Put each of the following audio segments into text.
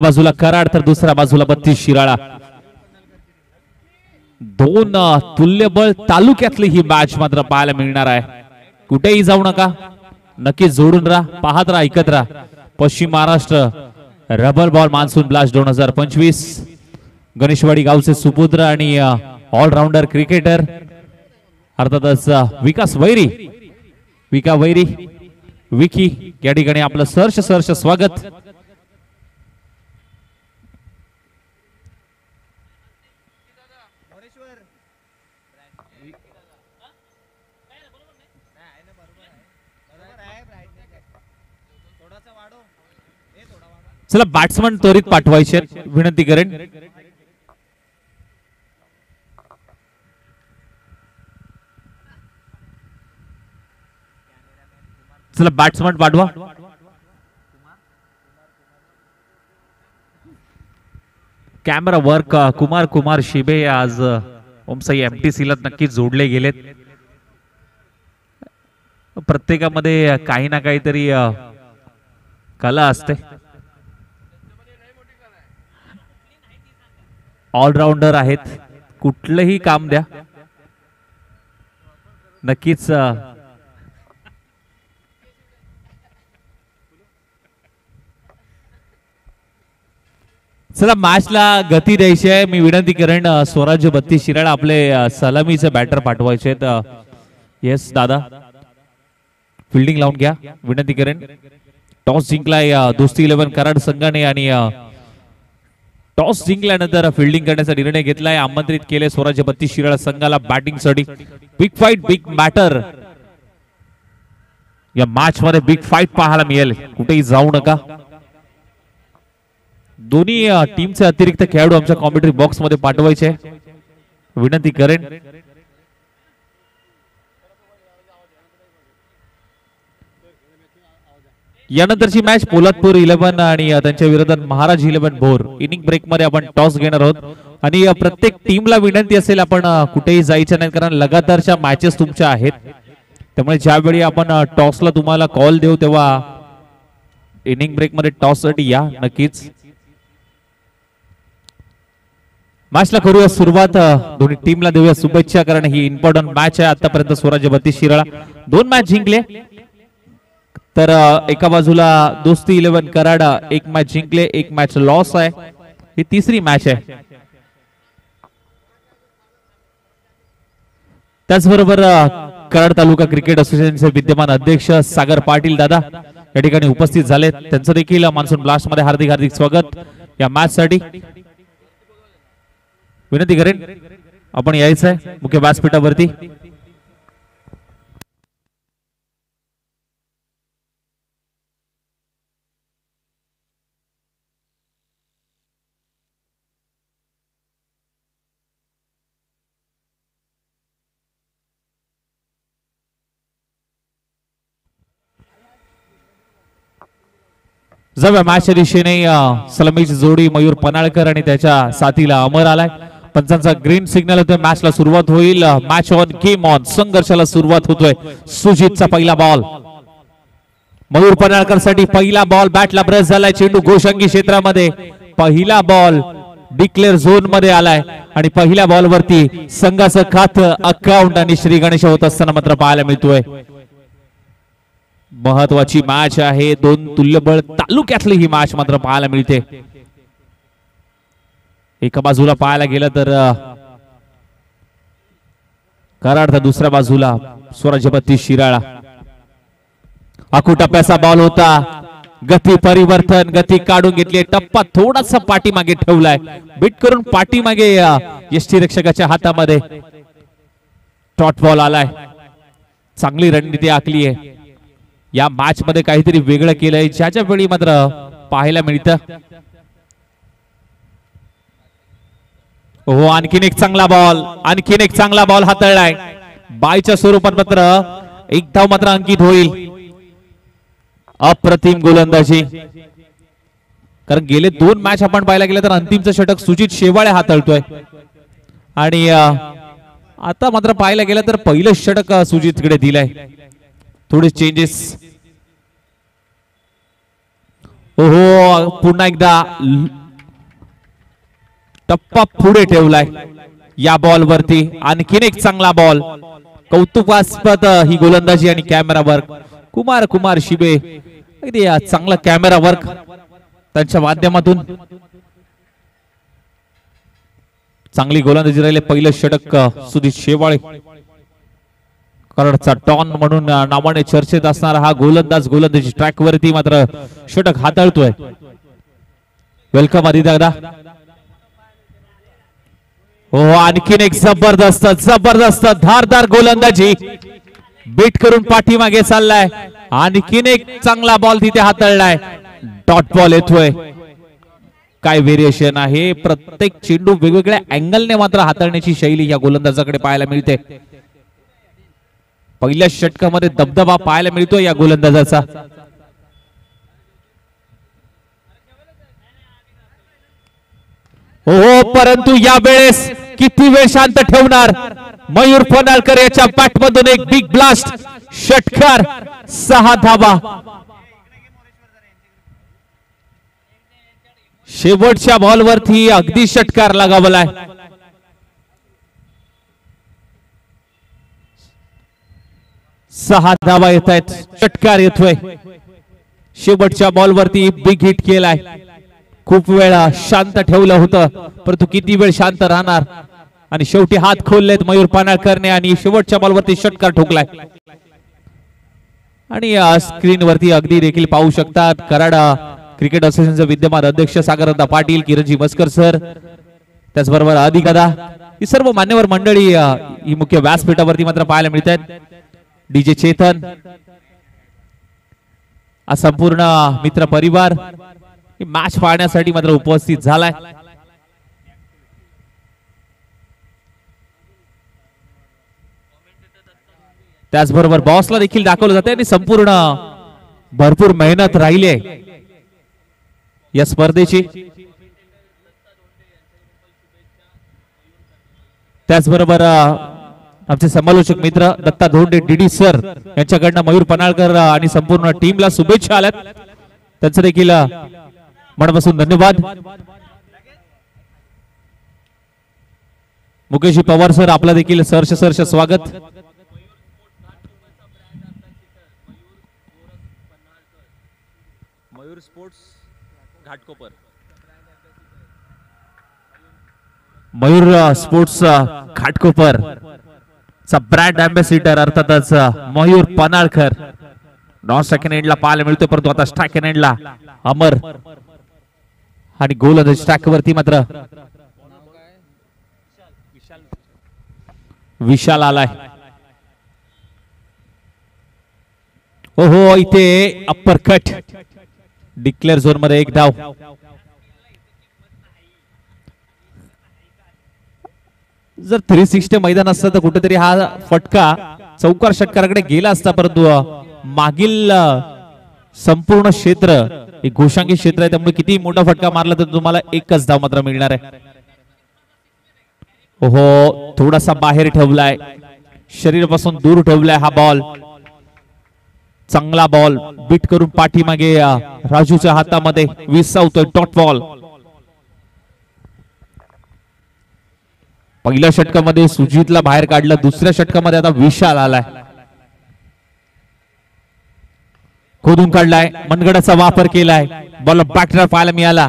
बाजूला कराड तर दुसऱ्या बाजूला 32 शिराळा. दोन तुल्यबळ तालुक्यातली ही मॅच मात्र पाहायला मिळणार आहे. कुठेही जाऊ नका, नक्की जोडून राहा, पाहत राहा, ऐकत राहा. पश्चिम Maharashtra rubber ball monsoon blast 2025. Ganeshwadi गावचे सुपुत्र आणि ऑलराऊंडर क्रिकेटर अर्थातच विकास वैरी, विका वैरी विकी या ठिकाणी आपलं सहर्ष स्वागत. चला बॅट्समन त्वरित पाठवायचे विनंती करेन. चला बॅट्समन पाठवा. कॅमेरा वर्क कुमार शिबे आज ओमसाई एमटीसीला नक्कीच जोडले गेलेत. प्रत्येकामध्ये काही ना काहीतरी कला असते. ऑलराऊंडर आहेत, कुठलंही काम द्या नक्कीच. चला मॅचला गती द्यायची आहे. मी विनंती करेन स्वराज्य 32 शिराळा आपले सलामीचे बॅटर पाठवायचे आहेत. येस दादा, फिल्डिंग लावून घ्या विनंती करेन. टॉस जिंकलाय दोस्ती 11 कराड संघाने आणि टॉस जिंकल्यानंतर फिल्डिंग करण्याचा निर्णय घेतलाय. आमंत्रित केले स्वराज्य 32 शिराळा संघाला बॅटिंगसाठी. बिग फाईट, बिग मॅटर या मॅच मध्ये बिग फाईट पाहायला मिळेल. कुठेही जाऊ नका. दोन्ही टीमचे अतिरिक्त खेळाडू आमच्या कॉमेंट्री बॉक्स मध्ये पाठवायचे विनंती करेन. यानंतरची मॅच पोलादपूर 11 आणि त्यांच्या विरोधात महाराज 11 भोर. इनिंग ब्रेक मध्ये आपण टॉस घेणार आहोत आणि प्रत्येक टीमला विनंती असेल आपण कुठेही जायचं नाही, कारण लगातारच्या मॅचेस तुमच्या आहेत. त्यामुळे ज्यावेळी आपण टॉसला तुम्हाला कॉल देऊ तेव्हा इनिंग ब्रेक मध्ये टॉस साठी या नक्कीच. मॅचला करूया सुरुवात. दोन्ही टीमला देऊया शुभेच्छा, कारण ही इम्पॉर्टंट मॅच आहे. आतापर्यंत स्वराज्य 32 शिराळा 2 मॅच जिंकले, तर एका बाजूला दोस्ती 11 कराड 1 मॅच जिंकले, 1 मॅच लॉस आहे. ही तिसरी मॅच आहे. त्याचबरोबर कराड तालुका क्रिकेट असोसिएशनचे विद्यमान अध्यक्ष सागर पाटील दादा या ठिकाणी उपस्थित झाले. त्यांचं देखील मान्सून ब्लास्ट मध्ये हार्दिक स्वागत या मॅच साठी. विनंती करेन आपण यायचं आहे मुख्य व्यासपीठावरती. जाऊया मॅचच्या दिशेने. सलामीची जोडी मयूर पनाळकर आणि त्याच्या साथीला अमर आलाय. पंचांचा ग्रीन सिग्नल होतोय. मॅचला सुरुवात होईल. Match on, game on. संघर्षाला सुरुवात होतोय. सुजितचा पहिला बॉल मयूर पनाळकर साठी. पहिला बॉल बॅटला ब्रश झालाय. चेंडू गोशंगी क्षेत्रामध्ये. पहिला बॉल डिक्लेअर झोन मध्ये आलाय आणि पहिल्या बॉल वरती संघाचं खातं अकाउंट आणि श्री गणेश होत असताना मात्र पाहायला मिळतोय. महत्वाची मॅच आहे. 2 तुल्यबळ तालुक्यातली ही मॅच मात्र पाहायला मिळते. एका बाजूला पाहायला गेलं तर कराड, तर दुसऱ्या बाजूला स्वराज्य 32 शिराळा. आखू टप्प्याचा बॉल होता. गती परिवर्तन, गती काढून घेतली. टप्पा थोडासा पाठीमागे ठेवलाय. बीट करून पाठीमागे यष्टीरक्षकाच्या हातामध्ये डॉट बॉल आलाय. चांगली रणनीती आखली आहे. या मॅच मध्ये काहीतरी वेगळं केलंय, ज्याच्या वेळी मात्र पाहायला मिळतं. हो, आणखीन एक चांगला बॉल हाताळलाय. बायच्या स्वरूपात मात्र एक धाव मात्र अंकित होईल. अप्रतिम गोलंदाजी, कारण गेले 2 मॅच आपण पाहायला गेलं तर अंतिमचं षटक सुजित शेवाळे हाताळतोय आणि आता मात्र पाहायला गेलं तर पहिलं षटक सुजितकडे दिलंय. थोडे चेंजेस. ओहो पुन्हा एकदा टप्पा पुढे ठेवलाय या बॉल वरती. आणखीन एक चांगला बॉल. कौतुकास्पद ही गोलंदाजी आणि कॅमेरा वर्क. कुमार शिबे अगदी चांगला कॅमेरा वर्क त्यांच्या माध्यमातून. चांगली गोलंदाजी राहिले. पहिलं षटक सुधीर शेवाळे कराडचा डॉन म्हणून नावाने चर्चेत असणारा हा गोलंदाजी ट्रॅक वरती मात्र षटक हाताळतोय. वेलकम आदित्य दादा. हो आणखीन एक जबरदस्त धारदार गोलंदाजी. बीट करून पाठीमागे चाललाय. आणखीन एक चांगला बॉल तिथे हाताळलाय. डॉट बॉल येतोय. काय व्हेरिएशन आहे. प्रत्येक चेंडू वेगवेगळ्या अँगलने मात्र हाताळण्याची शैली या गोलंदाजाकडे पाहायला मिळते. पहिल्या षटकामध्ये दबदबा पाहायला मिळतो या गोलंदाजाचा. हो परंतु या वेळेस किती वेळ शांत ठेवणार मयूर पन्हाळकर याच्या बॅटमधून एक बिग ब्लास्ट. षटकार 6 धावा. शेवटच्या बॉलवरती अगदी षटकार लगावलाय. 6 धावा येत आहेत. षटकार येतोय. शेवटच्या बॉलवरती बिग हिट केलाय. खूप वेळ शांत ठेवलं होतं परंतु किती वेळ शांत राहणार. आणि शेवटी हात खोललेत मयूर पन्हाळकरने आणि शेवटच्या बॉलवरती षटकार ठोकलाय. आणि स्क्रीन वरती अगदी देखील पाहू शकतात कराड क्रिकेट असोसिएशनचे विद्यमान अध्यक्ष सागरदा पाटील, किरणजी मस्कर सर, त्याचबरोबर अधिक दादा, ही सर्व मान्यवर मंडळी ही मुख्य व्यासपीठावरती मात्र पाहायला मिळत आहेत. डीजे चेतन, संपूर्ण मित्र परिवार मॅच पाहण्यासाठी मात्र उपस्थित झालाय. त्याचबरोबर बॉसला देखील दाखवलं जाते आणि संपूर्ण भरपूर मेहनत राहिली आहे या स्पर्धेची. त्याचबरोबर आमचे समालोचक मित्र दत्ता धोंडे डीडी सर यांच्याकडनं मयूर पन्हाळकर आणि संपूर्ण टीमला शुभेच्छा आल्यात. त्यांचं देखील मनापासून धन्यवाद. मुकेश पवार सर आपला देखील सहर्ष स्वागत. मयूर स्पोर्ट्स घाटकोपर, मयूर स्पोर्ट्स घाटकोपर चा ब्रँड अँबॅसिडर अर्थातच मयूर पन्हाळकर. नॉन सेकंड एंडला पाहायला मिळतोय परंतु आता स्ट्राइक एंडला अमर आणि गोलंदाज स्ट्राइक वरती मात्र विशाल आलाय. ओहो इथे अप्पर कट. डिक्लेअर झोन मध्ये एक धाव. जर 360 मैदान असतं तर कुठेतरी हा फटका चौकार षटकाराकडे गेला असता परंतु मागील संपूर्ण क्षेत्र एक घोषांकी क्षेत्र आहे त्यामुळे किती मोठा फटका मारला तर तुम्हाला एकच धाव मात्र मिळणार आहे. ओहो थोडासा बाहेर ठेवलाय, शरीरापासून दूर ठेवलाय हा बॉल. चांगला बॉल बीट करून पाठीमागे राजूच्या हातामध्ये विसावतोय डॉट बॉल. पहिल्या षटकामध्ये सुजितला बाहेर काढलं, दुसऱ्या षटकामध्ये आता विशाल आलाय. खोदून काढलाय, मनगडाचा वापर केलाय, बॉल बॅटर पाहायला मिळाला.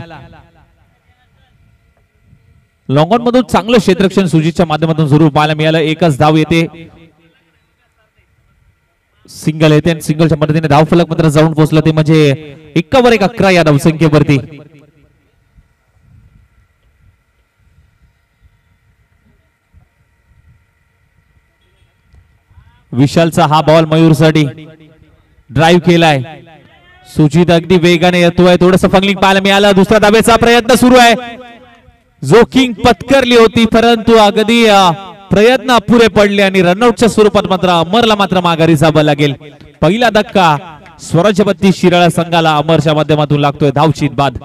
लॉंग ऑन मधून चांगलं क्षेत्ररक्षण सुजितच्या माध्यमातून जरूर पाहायला मिळालं. एकच धाव येते, सिंगल येते आणि सिंगलच्या मदतीने धाव फलक मात्र जाऊन पोहोचलं ते म्हणजे 1/11 या धावसंख्येवरती. विशालचा हा बॉल मयूरसाठी ड्राइव्ह केलाय. सुजित अगदी वेगाने येतोय, थोडंसं फंगलिंग पाहायला मिळालं. दुसऱ्या धावेचा प्रयत्न सुरू आहे. जोखिंग पत्करली होती परंतु अगदी प्रयत्न अपुरे पडले आणि रनआउटच्या स्वरूपात मात्र अमरला मात्र माघारी जावं लागेल. पहिला धक्का स्वराज्यपती शिराळा संघाला अमरच्या माध्यमातून लागतोय. धावचीत बाद.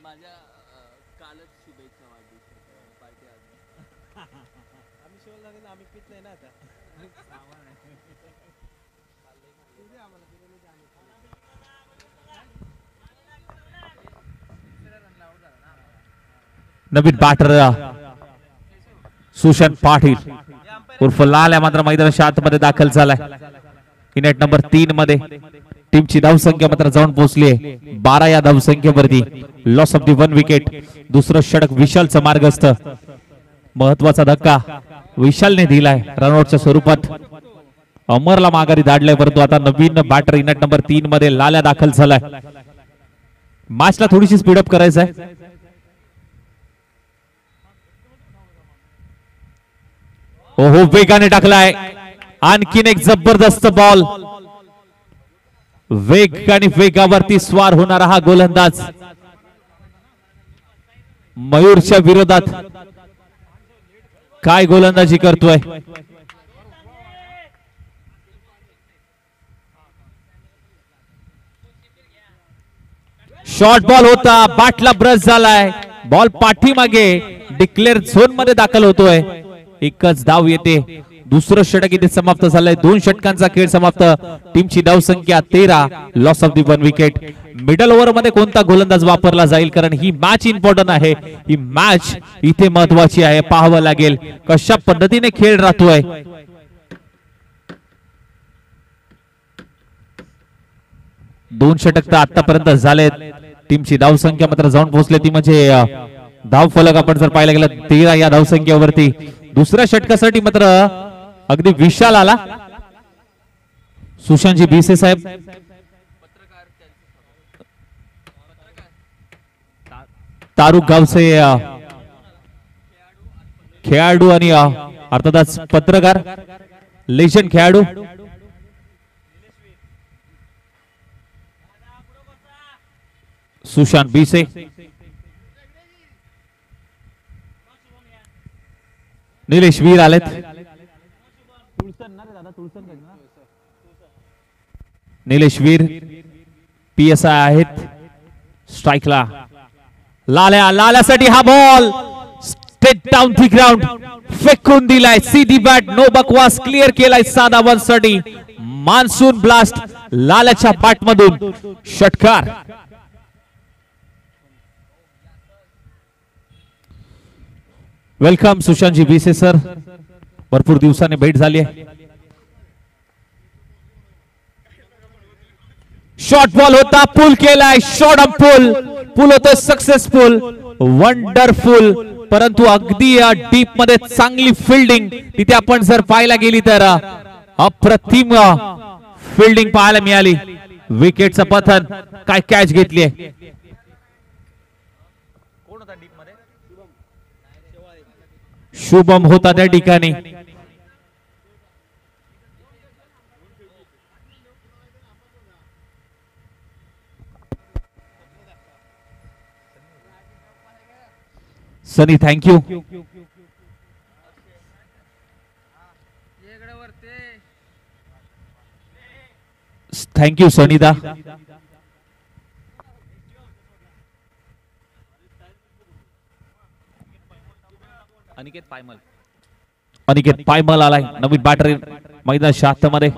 माझ्या कालच शुभेच्छा वाढदिवसाच्या पार्टी आज आम्ही शिवल झाले आम्ही पित नाही ना आता नवीन बॅटर सुशांत पाटील उर्फ लाल मात्र मैदानाच्या आतमध्ये दाखल झालाय. इनेट नंबर 3 मध्ये टीमची धावसंख्या मात्र जाऊन पोहोचली आहे 12 या धावसंख्येवरती. Loss of the 1 wicket. दुसरं षटक विशालचं मार्गस्थ. महत्वाचा धक्का विशालने दिलाय रनआउटच्या स्वरूपात. अमरला माघारी धाडलाय परंतु आता नवीन बॅटर इनेट नंबर 3 मध्ये लाल्या दाखल झालाय. मॅचला थोडीशी स्पीडअप करायचं आहे. ओहो वेगाने टाकलाय आणखीन एक जबरदस्त बॉल. वेग आणि वेगावरती स्वार होणारा हा गोलंदाज मयूरच्या विरोधात काय गोलंदाजी करतोय. शॉर्ट बॉल होता बॅटला ब्रश झालाय. बॉल पाठीमागे डिक्लेअर झोन मध्ये दाखल होतोय. एकच धाव येते. दुसरं षटक इथे समाप्त झालंय. 2 षटकांचा खेळ समाप्त. टीमची धावसंख्या 13. Loss of the 1 wicket. Middle over मध्ये कोणता गोलंदाज वापरला जाईल कारण ही मॅच इम्पॉर्टंट आहे. ही मॅच इथे महत्वाची आहे. पाहावं लागेल कशा पद्धतीने खेळ राहतोय. दोन षटक तर आतापर्यंत झालेत. टीमची धावसंख्या मात्र जाऊन पोहोचली ती म्हणजे धाव फलक आपण जर पाहायला गेलं 13 या धावसंख्येवरती. दुसऱ्या षटकासाठी मात्र अगदी विशाल आला. सुशांतजी भिसे साहेब तारुक गावचे खेळाडू आणि अर्थातच पत्रकार लेजंड खेळाडू सुशांत भिसे. निलेश वीर आलेत. निलेश वीर PSI आहेत. स्ट्राईकला लाल्यासाठी हा ball straight down the ground फेकून दिलाय. सीधी बॅट नो बकवास क्लिअर केलाय. साधा 1 साठी मान्सून ब्लास्ट लाल्याच्या बॅट मधून षटकार. Welcome Sushantji Bhise sir. भरपूर दिवसांनी भेट झाली आहे. शॉर्ट बॉल होता पुल केलाय. शॉर्ट अप पुल होतोय सक्सेसफुल वंडरफुल. परंतु अगदी डीप मध्ये चांगली फिल्डिंग तिथे आपण जर पाहायला गेली तर अप्रतिम फिल्डिंग पाहायला मिळाली. विकेटचं पतन. काय कॅच घेतली आहे. शुभम होता त्या ठिकाणी. सनी थँक्यू. थँक्यू सनीदा. अनिकेत पायमल आलाय नवीन बॅटरी मैदानाच्या आतमध्ये.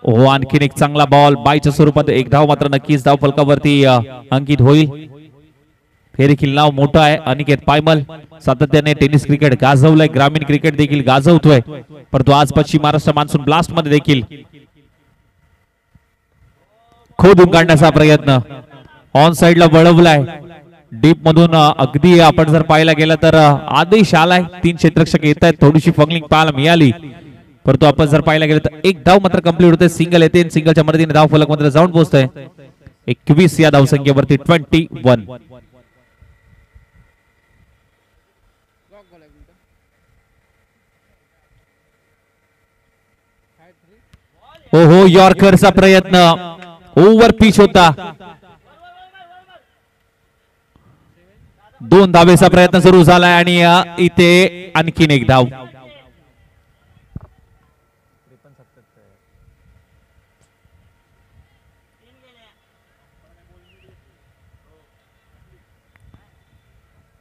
हो आणखीन एक चांगला बॉल बायच्या स्वरूपात. एक धाव मात्र नक्कीच धाव फलकावरती अंकित होईल. हे देखील नाव मोठं आहे अनिकेत पायमल. सातत्याने टेनिस क्रिकेट गाजवलंय. ग्रामीण क्रिकेट देखील गाजवतोय. परंतु आज पश्चिम महाराष्ट्र मान्सून ब्लास्ट मध्ये देखील खोदून काढण्याचा प्रयत्न. ऑन साइडला वळवलाय. डीप मधून अगदी आपण जर पाहायला गेलं तर आदेश आलाय. 3 क्षेत्ररक्षक येत आहेत. थोडीशी फंगलिंग पाहायला मिळाली. परंतु आपण जर पाहायला गेलं तर एक धाव मात्र कंप्लीट होते. सिंगल येते. सिंगलच्या मदतीने धाव फलक मध्ये जाऊन पोहोचतोय. 21 या धावसंख्येवरती 21. ओहो यॉर्करचा प्रयत्न. ओव्हर पिच होता. 2 धावेचा प्रयत्न सुरू झालाय आणि इथे आणखीन एक धाव.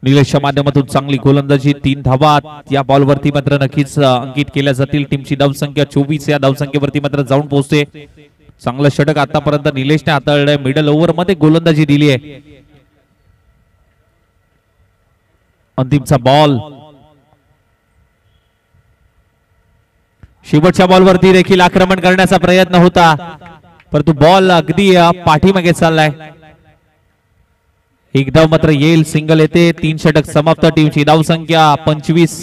निलेशच्या माध्यमातून चांगली गोलंदाजी, 3 धावा या बॉलवरती मात्र नक्कीच अंकित केल्या जातील. टीमची धावसंख्या 24 या धावसंख्येवरती मात्र जाऊन पोहोचते. चांगलं षटक आतापर्यंत निलेशने हाताळलंय. मिडल ओव्हर मध्ये गोलंदाजी दिली आहे. अंतिमचा बॉल, शेवटच्या बॉलवरती देखील आक्रमण करण्याचा प्रयत्न होता, परंतु बॉल अगदी पाठीमागे चाललाय. एकदा मात्र येईल, सिंगल येते. 3 षटक समाप्त. टीमची धावसंख्या 25.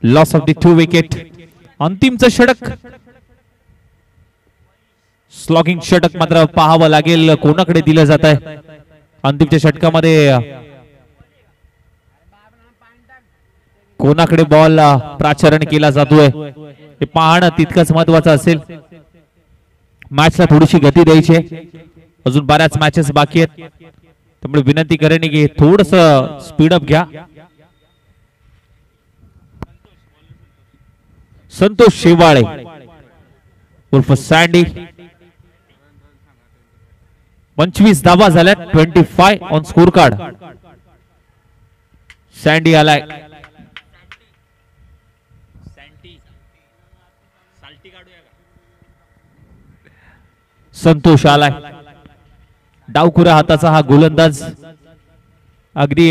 Loss of the 2 wicket. अंतिमचं षटक, स्लॉगिंग षटक मात्र पाहावं लागेल कोणाकडे दिलं जात आहे. अंतिमच्या षटकामध्ये कोणाकडे बॉल प्राचरण केला जातोय हे पाहणं तितकंच महत्वाचं असेल. मॅचला थोडीशी गती द्यायची आहे, अजून बऱ्याच मॅचेस बाकी आहेत, त्यामुळे विनंती करेन की थोडस स्पीडअप घ्या. संतोष शेवाळे उर्फ सँडी, 25 धावा झाल्यात. 25 ऑन स्कोर कार्ड. सँडी आलाय. संतोष आलाय. डावखुऱ्या हाताचा हा गोलंदाज अगदी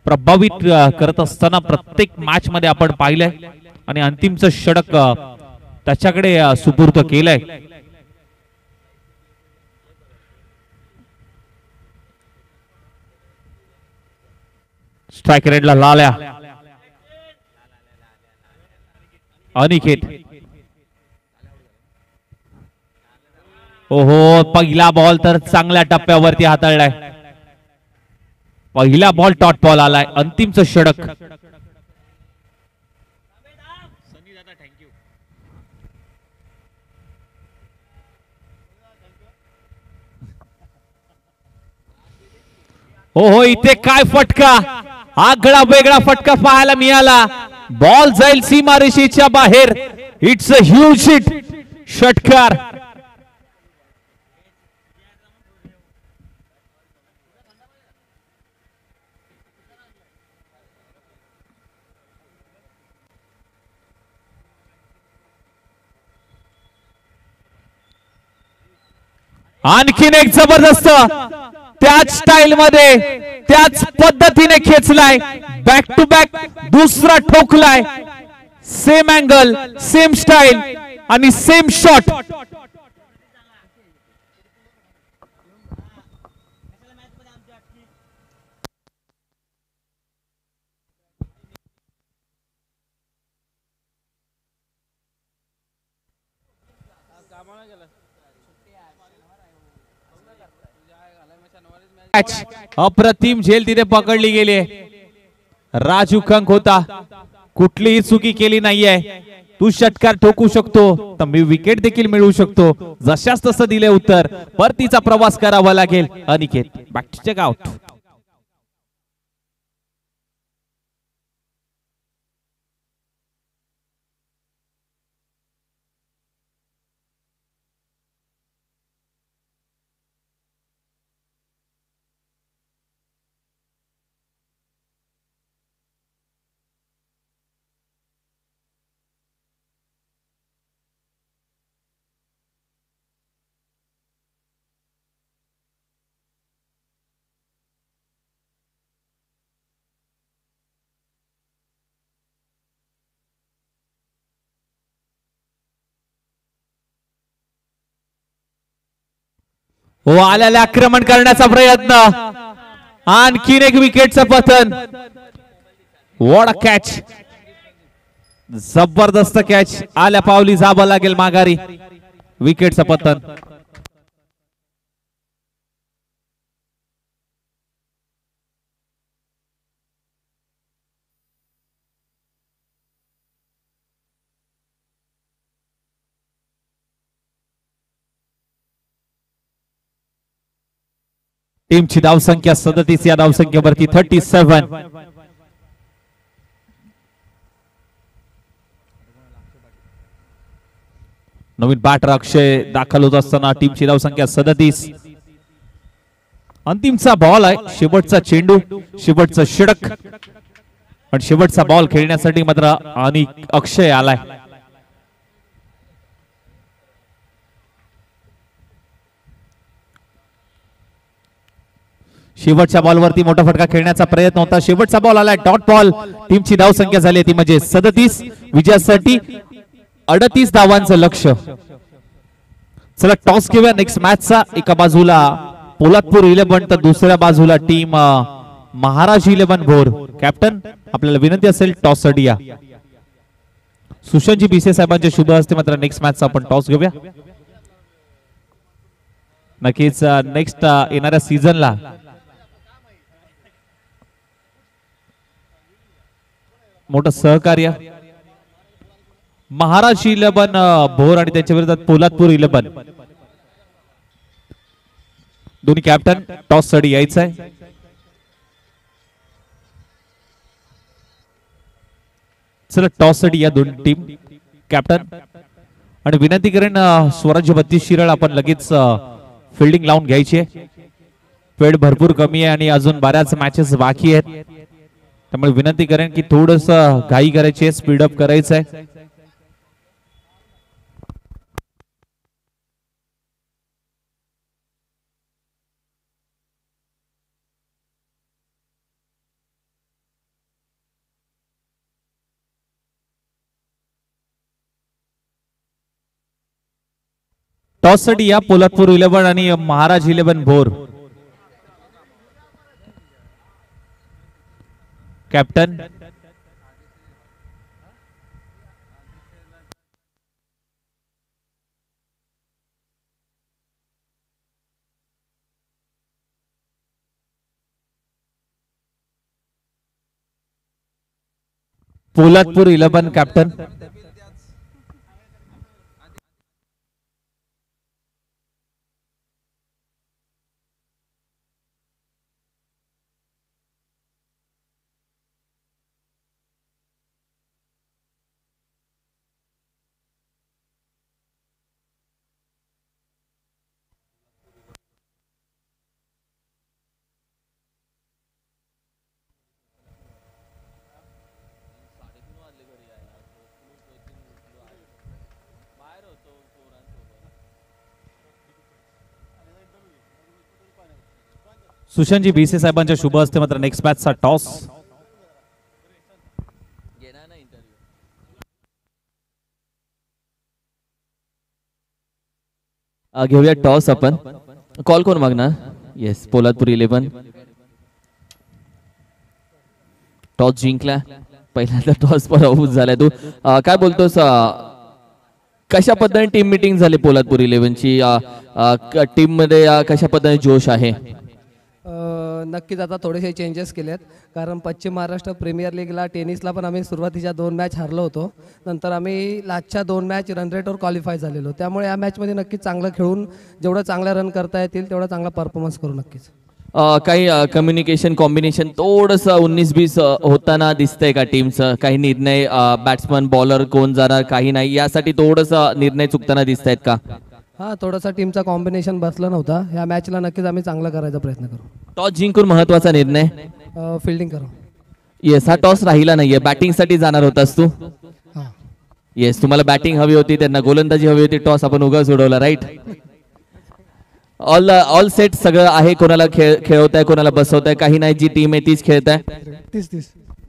प्रभावित करत असताना प्रत्येक मॅच मध्ये आपण पाहिलंय आणि अंतिमचं षटक त्याच्याकडे सुपूर्द केलंय. स्ट्राइक रेडला लाल्या. अनिकेत, ओहो, पहिला बॉल तर चांगल्या टप्प्यावरती हाताळलाय. पहिला बॉल डॉट बॉल आलाय. अंतिमचं षटक. ओहो, इथे काय फटका, आगळा वेगळा फटका पाहायला मिळाला. बॉल जाईल सीमारेषेच्या बाहेर. It's a huge hit. षटकार. आणखीन एक जबरदस्त, त्याच स्टाईल मध्ये त्याच पद्धतीने खेचलाय. बॅक टू बॅक दुसरा ठोकलाय. सेम अँगल, सेम स्टाईल आणि सेम शॉट. अप्रतिम झेल तिथे पकडली गेली. राजू कंक होता, कुठलीही चुकी केली नाहीये. तू षटकार ठोकू शकतो तर मी विकेट देखील मिळवू शकतो. जशाच तसं दिले उत्तर. परतीचा प्रवास करावा लागेल. Aniket back to check out. हो, आल्याला आक्रमण करण्याचा प्रयत्न. आणखीन एक विकेटचं पतन. What a catch. जबरदस्त कॅच. आल्या पावली जावं लागेल माघारी. विकेटचं पतन. टीमची धावसंख्या 37 या धावसंख्येवरती 37. नवीन बॅटर अक्षय दाखल होत असताना टीमची धावसंख्या 37. अंतिमचा बॉल आहे, शेवटचा चेंडू, शेवटचा षटक. पण शेवटचा बॉल खेळण्यासाठी मात्र आणि अक्षय आलाय. शेवटच्या बॉलवरती मोठा फटका खेळण्याचा प्रयत्न होता. शेवटचा बॉल आलाय, डॉट बॉल. टीमची धाव संख्या झाली ती म्हणजे 37. विजयासाठी 38 धावांचं लक्ष. चला टॉस घेऊया नेक्स्ट मॅचचा. एका बाजूला पोलादपूर 11 तर दुसऱ्या बाजूला टीम महाराज 11 भोर. कॅप्टन आपल्याला विनंती असेल टॉस साठी या. सुशांतजी बीसे साहेबांच्या शुभ हस्ते मात्र नेक्स्ट मॅचचा आपण टॉस घेऊया. नक्कीच नेक्स्ट येणाऱ्या सीझनला मोठं सहकार्य महाराज 11 भोर आणि त्यांच्या विरोधात पोलादपूर 11 दोन्ही कॅप्टन टॉस साठी यायचं आहे. चला टॉस साठी या दोन टीम. कॅप्टन आणि विनंती करेन स्वराज्य 32 शिराळ आपण लगेच फिल्डिंग लावून घ्यायची आहे. वेळ भरपूर कमी आहे आणि अजून बऱ्याच मॅचेस बाकी आहेत. त्यामुळे विनंती करेन की थोडस घाई करायची आहे, स्पीडअप करायचं आहे. टॉस साठी या पोलादपूर 11 आणि महाराज 11 भोर. Captain Poladpur 11 captain. सुशांतजी बीसे साहेबांच्या शुभ हस्ते मात्र नेक्स्ट मॅचचा टॉस. घेऊया टॉस आपण. कॉल कोण मागणार? येस पोलादपूर 11 टॉस जिंकला. पहिल्यांदा टॉस पराभूत झालाय. तू काय बोलतोस? कशा पद्धतीने टीम मीटिंग झाली पोलादपूर 11 ची? टीम मध्ये कशा पद्धतीने जोश आहे? नक्कीच आता थोडेसे चेंजेस केलेत, कारण पश्चिम महाराष्ट्र प्रीमियर लीगला टेनिसला पण आम्ही सुरुवातीच्या 2 मॅच हारलो होतो. नंतर आम्ही लास्टच्या 2 मॅच रन रेटवर क्वालिफाय झालेलो. त्यामुळे या मॅचमध्ये नक्कीच चांगलं खेळून जेवढं चांगला रन करता येतील तेवढा चांगला परफॉर्मन्स करू नक्कीच. काही कम्युनिकेशन कॉम्बिनेशन थोडस 19-20 होताना दिसतंय का टीमचं? काही निर्णय बॅट्समन बॉलर कोण जाणार काही नाही यासाठी थोडस निर्णय चुकताना दिसत आहेत का? हां, थोडासा टीमचा कॉम्बिनेशन बसला नव्हता. ह्या मॅचला नक्कीच आम्ही चांगला करायचा प्रयत्न करू. टॉस जिंकून महत्वाचा निर्णय. फिल्डिंग करू. येस, हा टॉस राहिला नाहीये. बॅटिंग साठी जाणार होतास तू? हां, येस, तुम्हाला बॅटिंग हवी होती, त्यांना गोलंदाजी हवी होती. टॉस आपण उगाच उडवला, राईट? ऑल सेट सगळं आहे. कोणाला खेळवताय, कोणाला बसवताय काही नाही. जी टीम आहे तीच खेळताय. तीस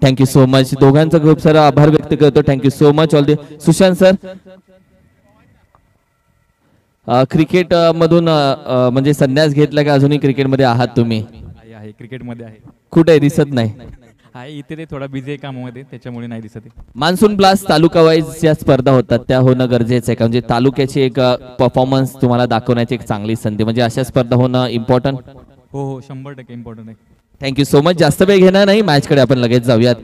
थँक्यू सो मच. दोघांचा खूप सारा आभार व्यक्त करतो. Thank you so much all the. Sushant sir, cricket मधून म्हणजे संन्यास घेतला का अजूनही क्रिकेटमध्ये आहात तुम्ही? आहे क्रिकेटमध्ये आहे. कुठे दिसत नाही? आहे इथे ते थोडा बिझी आहे कामामध्ये, त्याच्यामुळे नाही दिसत आहे. मान्सून प्लस तालुका वाईज ज्या स्पर्धा होतात त्या होणं गरजेचं आहे का? म्हणजे तालुक्याची एक परफॉर्मन्स तुम्हाला दाखवण्याची एक चांगली संधी, म्हणजे अशा स्पर्धा होणं इम्पॉर्टंट. हो हो 100% इम्पॉर्टंट आहे. Thank you so much. जास्त वेळ घेणार नाही, मॅच कडे आपण लगेच जाऊयात.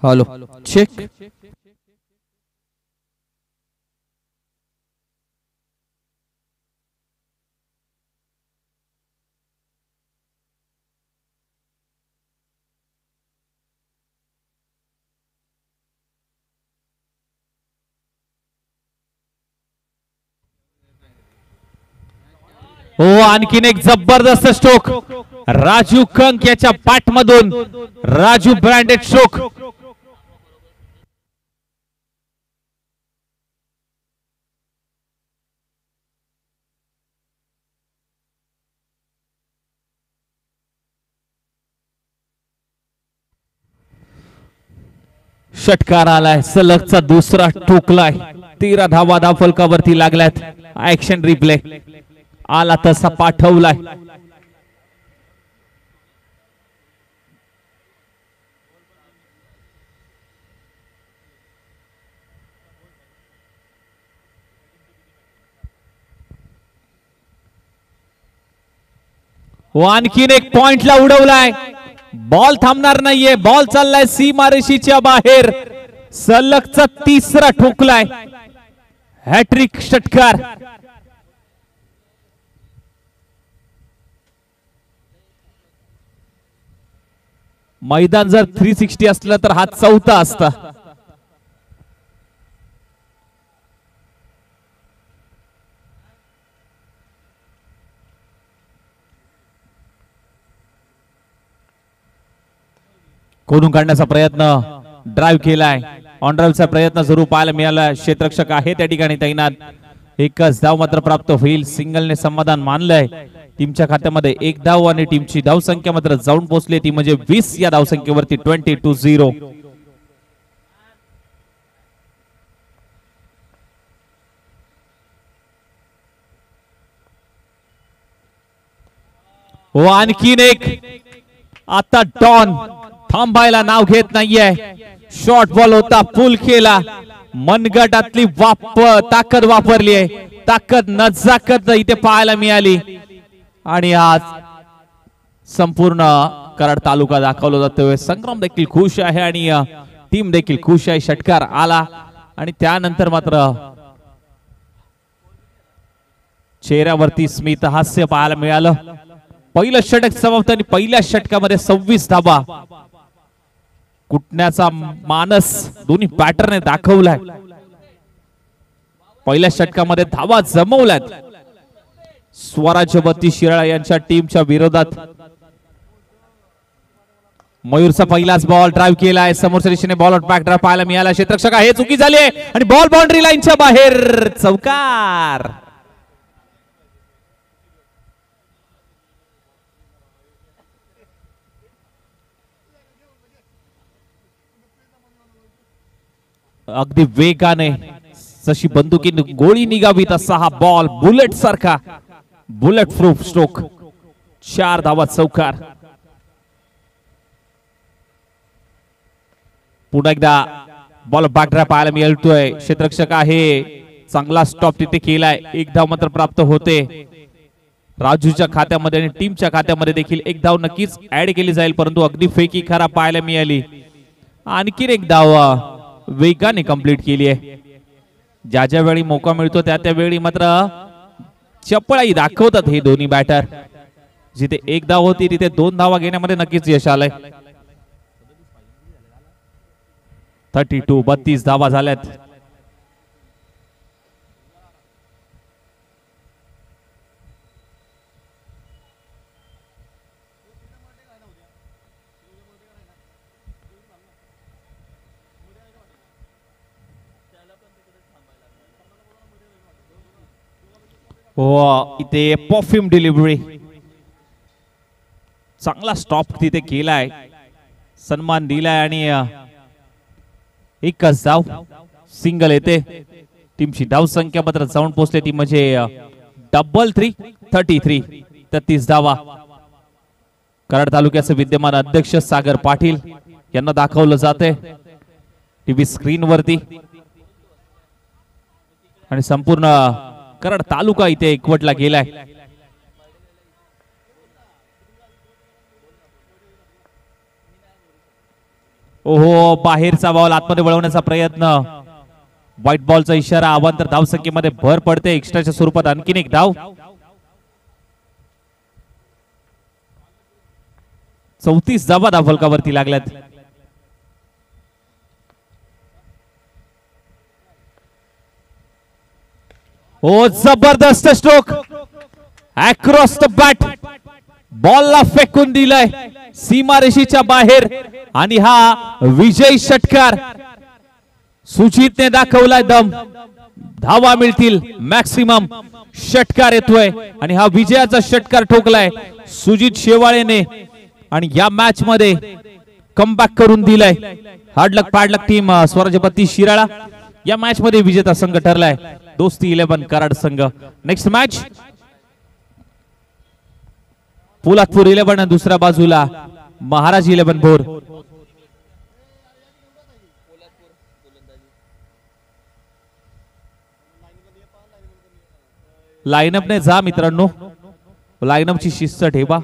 Hello check. हो आणखीन एक जबरदस्त स्ट्रोक राजू कंक याच्या पाठमधून. Raju branded stroke. षटकार आलाय, सलगचा दुसरा ठोकलाय. 13 धावा धावफलकावरती लागल्यात. ऍक्शन रिप्ले आला तसा पाठवलाय. हो आणखीन एक पॉइंटला उडवलाय. बॉल थांबणार नाहीये. बॉल चाललाय सीमारेषेच्या बाहेर. सलगचा तिसरा ठोकलाय. हॅट्रिक षटकार. मैदान जर 360 असलं तर हा चौथा असता. खोडून काढण्याचा प्रयत्न, ड्राईव्ह केलाय. ऑन ड्राईव्हचा प्रयत्न सुरू पाहायला मिळाला. क्षेत्ररक्षक आहे त्या ठिकाणी तैनात. एकच धाव मात्र प्राप्त होईल. सिंगलने समाधान मानलंय. टीमच्या खात्यामध्ये एक धाव आणि टीमची धाव संख्या मात्र जाऊन पोहोचली ती म्हणजे 20 या धाव संख्येवरती. 20-0. हो आणखीन एक. आता डॉन थांबायला नाव घेत नाहीये. शॉर्ट बॉल होता, पुल केला. मनगटातली ताकद वापरली आहे. ताकद नजाकत इथे पाहायला मिळाली. आणि आज संपूर्ण कराड तालुका दाखवला जातोय. संग्राम देखील खुश आहे आणि टीम देखील खुश आहे. षटकार आला आणि त्यानंतर मात्र चेहऱ्यावरती स्मित हास्य पाहायला मिळालं. पहिलं षटक समाप्त आणि पहिल्या षटकामध्ये 26 धावा कुटण्याचा मानस दोन्ही बॅटरने दाखवलाय. पहिल्या षटकामध्ये धावा जमवल्यात स्वराज्यवती शिराळा यांच्या टीमच्या विरोधात. मयूरचा पहिलाच बॉल ड्राईव्ह केलाय. समोरच्या दिशेने बॉल आउट बॅक ड्राईव्ह पाहायला मिळाला. क्षेत्ररक्षक आहे, चुकी झाली आणि बॉल बाउंड्री लाईनच्या बाहेर. चौकार. अगदी वेगाने जशी बंदुकीने गोळी निघावी तसा हा बॉल बुलेट सारखा, बुलेट प्रूफ स्ट्रोक. 4 धावा चौकार. पुन्हा एकदा बॉल बॅकड्रॉप पाहायला मिळतोय. क्षेत्ररक्षक आहे, चांगला स्टॉप तिथे केलाय. 1 धाव मात्र प्राप्त होते. राजूच्या खात्यामध्ये आणि टीमच्या खात्यामध्ये देखील 1 धाव नक्कीच ऍड केली जाईल, परंतु अगदी फेकी खराब पाहायला मिळाली. आणखीन 1 धाव वेगाने कंप्लीट केली आहे. ज्या ज्या वेळी मौका मिळतो त्या त्यावेळी मात्र चपळाई दाखवतात हे दोन्ही बॅटर. जिथे 1 धाव होती तिथे 2 धावा घेण्यामध्ये नक्कीच यश आलंय. 32 धावा झाल्यात. इथे परफ्यूम डिलिव्हरी, चांगला स्टॉप तिथे केलाय, सन्मान दिलाय आणि 1च धाव सिंगल येते. टीमची धाव संख्या मात्र जाऊन पोहोचली ती म्हणजे 33 33 धावा. कराड तालुक्याचे विद्यमान अध्यक्ष सागर पाटील यांना दाखवलं जाते टीव्ही स्क्रीन वरती आणि संपूर्ण कराड तालुका इथे एकवटला गेलाय. ओहो, बाहेरचा बॉल आतमध्ये वळवण्याचा प्रयत्न. व्हाईट बॉलचा इशारा. अवांतर धावसंख्येमध्ये भर पडते. एक्स्ट्राच्या स्वरूपात आणखीन एक धाव. 34 धावा धावफलकावरती लागल्यात. ओ जबरदस्त स्ट्रोक अक्रॉस द बॅट. बॉलला फेकून दिलाय सीमारेषेच्या बाहेर आणि हा विजयी षटकार. सुजितने दाखवलाय दम. धावा मिळतील मॅक्सिमम. षटकार येतोय आणि हा विजयाचा षटकार ठोकलाय सुजित शेवाळेने आणि या मॅच मध्ये कमबॅक करून दिलाय. हार्डलक पॅडलक टीम स्वराज्यपती शिराळा या मॅच मध्ये विजेता संघ ठरलाय. दोस्ती 11 कराड संघ. नेक्स्ट मॅच पोलादपूर 11 दुसऱ्या बाजूला महाराज 11 भोर. लाईनअपने जा मित्रांनो. लाईनअपची शिस्त ठेवा.